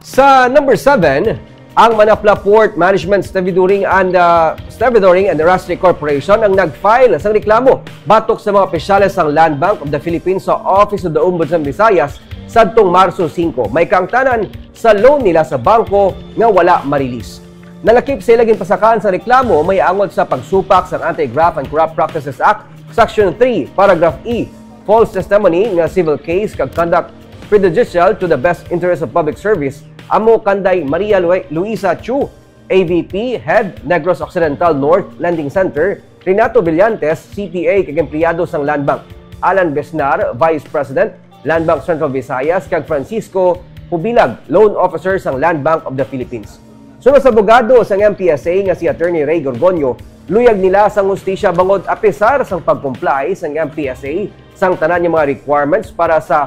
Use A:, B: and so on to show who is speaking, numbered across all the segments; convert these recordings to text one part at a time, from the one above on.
A: Sa number 7, ang Manapla Port Management Stevedoring and Industry Corporation ang nag-file sa reklamo batok sa mga opisyales ng Land Bank of the Philippines sa Office of the Ombudsman Visayas sadtong Marso 5. May kaangtanan sa loan nila sa bangko nga wala marilis. Nalakip sila ginpasakan sa reklamo may angot sa pagsupak sa Anti-Graft and Corrupt Practices Act Section 3, Paragraph E, false testimony nga civil case kag conduct prejudicial to the best interest of public service. Amo kanday Maria Luisa Chu, AVP, Head, Negros Occidental North Lending Center, Renato Villantes, CPA, kag empleyado sang Land Bank, Alan Besnar, Vice President, Land Bank Central Visayas, kag Francisco Pubilag, Loan Officer sang Land Bank of the Philippines. Sunod sa abogado sang MPSA nga si Attorney Ray Gorgonio, luyag nila sang hustisya bangod apesar sang pag-comply sang MPSA sang tanan nga mga requirements para sa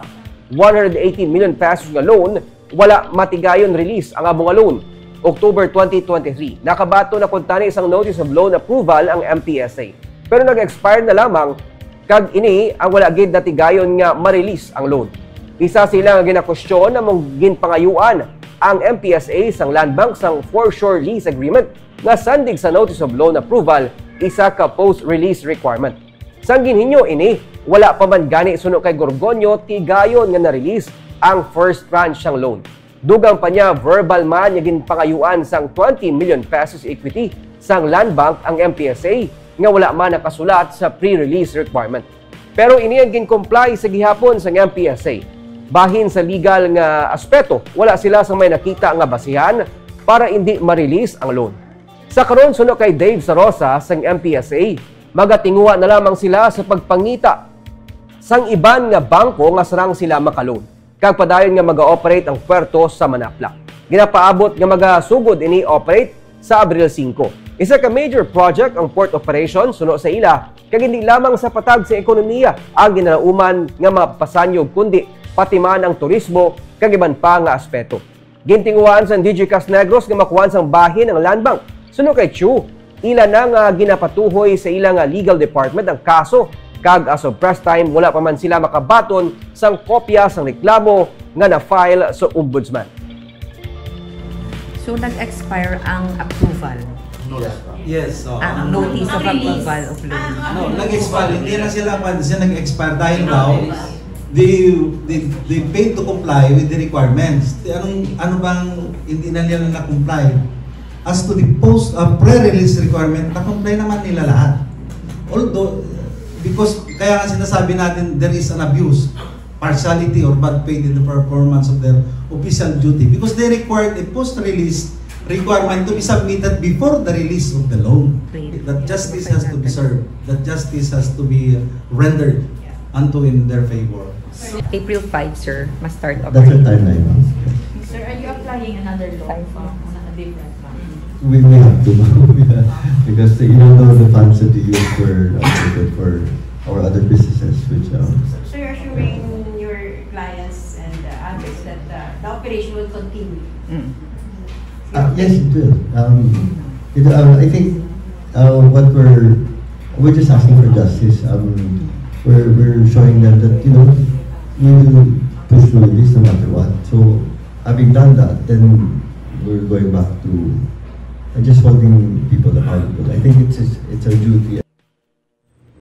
A: 180 million pesos nga loan, wala matigayon release ang abong loan. October 2023, nakabato na kuntani isang notice of loan approval ang MPSA. Pero nag-expire na lamang kag ini ang wala gid natigayon nga ma-release ang loan. Isa sila nga ginakwestiyon na mong ginpangayuan ang MPSA sang Land Bank sang foreshore lease agreement nga sandig sa notice of loan approval, isa ka post-release requirement. Sang ginhinyo ini, wala pa man gani suno kay Gorgonio tigayon nga na-release ang first tranche sang loan. Dugang pa niya verbal man nga ginpangayuan sang 20 million pesos equity sang Land Bank ang MPSA nga wala man nakasulat sa pre-release requirement. Pero ini ang gin-comply sa gihapon sang MPSA. Bahin sa legal nga aspeto, wala sila sang may nakita nga basihan para hindi ma-release ang loan. Sa karon suno kay Dave Sarosa sang MPSA, magatinguha na lamang sila sa pagpangita sang iban nga bangko nga sarang sila makaloan. Kag padayon nga mag-operate ang puerto sa Manapla. Ginapaabot nga magasugod ini operate sa Abril 5. Isa ka major project ang port operation suno sa ila, kag hindi lamang sa patag sa ekonomiya ang ginalauman nga mapasanyog kundi pati man ang turismo kag iban pa nga aspeto. Gintinguhan sa DigiCast Negros nga makuhan sang bahin ang Land Bank. Suno kay Chu, ila na nga ginapatuhoy sa ilang legal department ang kaso. Kag as of press time, wala pa man sila makabaton sang kopya sang reklamo nga na-file sa Ombudsman.
B: So, nag-expire ang approval?
C: Yes. So,
B: ang notice of approval of loan?
C: No, nag-expire. Hindi na sila nag-expire dahil now, they paid to comply with the requirements. Ano bang hindi na nila na-comply? As to the pre-release requirement, na-comply naman nila lahat. Although, because kaya nga sinasabi natin there is an abuse, partiality or bad faith in the performance of their official duty because they required a post-release requirement to be submitted before the release of the loan. That justice has to be served. That justice has to be rendered unto in their favor.
B: April 5, sir, must start
D: That's the
B: operating.
D: timeline.
E: Sir, are you applying another loan from a different bank?
D: We have to because even though the funds that we use for our other businesses, which
E: So you're assuring your clients and others that the operation will continue?
D: yes, it will. I think what we're just asking for justice. We're showing them that we will push through this no matter what. So having done that, then we're going back to just holding people accountable. I think it's our duty.